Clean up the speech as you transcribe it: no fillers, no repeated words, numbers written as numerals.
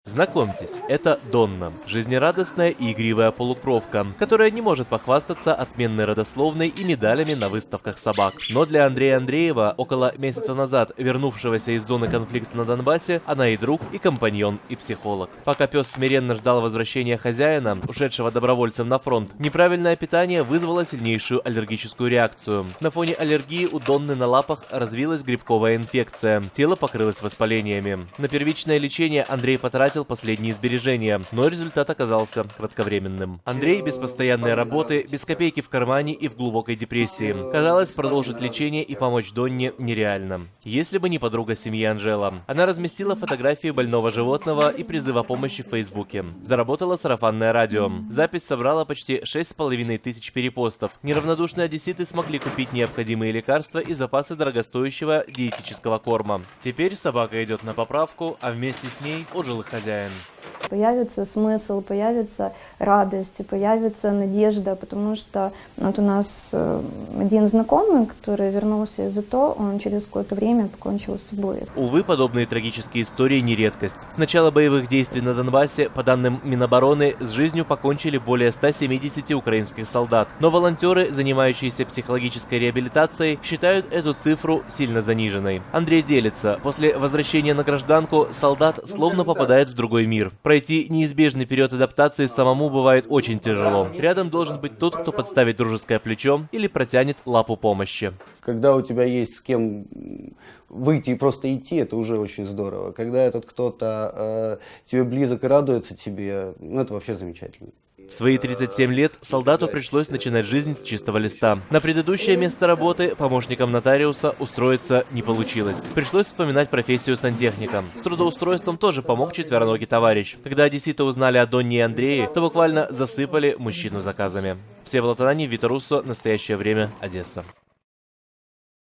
Знакомьтесь, это Донна, жизнерадостная и игривая полукровка, которая не может похвастаться отменной родословной и медалями на выставках собак. Но для Андрея Андреева, около месяца назад вернувшегося из зоны конфликта на Донбассе, она и друг, и компаньон, и психолог. Пока пес смиренно ждал возвращения хозяина, ушедшего добровольцем на фронт, неправильное питание вызвало сильнейшую аллергическую реакцию. На фоне аллергии у Донны на лапах развилась грибковая инфекция, тело покрылось воспалениями. На первичное лечение Андрей потратил последние сбережения, но результат оказался кратковременным. Андрей без постоянной работы, без копейки в кармане и в глубокой депрессии. Казалось, продолжить лечение и помочь Донне нереально. Если бы не подруга семьи Анжела. Она разместила фотографии больного животного и призыв о помощи в Фейсбуке. Заработало сарафанное радио. Запись собрала почти 6500 перепостов. Неравнодушные одесситы смогли купить необходимые лекарства и запасы дорогостоящего диетического корма. Теперь собака идет на поправку, а вместе с ней ожил их хозяин. Появится смысл, появится радость, появится надежда, потому что вот у нас один знакомый, который вернулся из АТО, он через какое-то время покончил с собой. Увы, подобные трагические истории не редкость. С начала боевых действий на Донбассе, по данным Минобороны, с жизнью покончили более 170 украинских солдат. Но волонтеры, занимающиеся психологической реабилитацией, считают эту цифру сильно заниженной. Андрей делится: после возвращения на гражданку солдат словно попадает в другой мир. Пройти неизбежный период адаптации самому бывает очень тяжело. Рядом должен быть тот, кто подставит дружеское плечо или протянет лапу помощи. Когда у тебя есть с кем выйти и просто идти, это уже очень здорово. Когда этот кто-то тебе близок и радуется тебе, ну это вообще замечательно. В свои 37 лет солдату пришлось начинать жизнь с чистого листа. На предыдущее место работы помощником нотариуса устроиться не получилось. Пришлось вспоминать профессию сантехника. С трудоустройством тоже помог четвероногий товарищ. Когда одесситы узнали о Донне и Андрее, то буквально засыпали мужчину заказами. Всеволод Ананьев, Вита Руссо, Настоящее время, Одесса.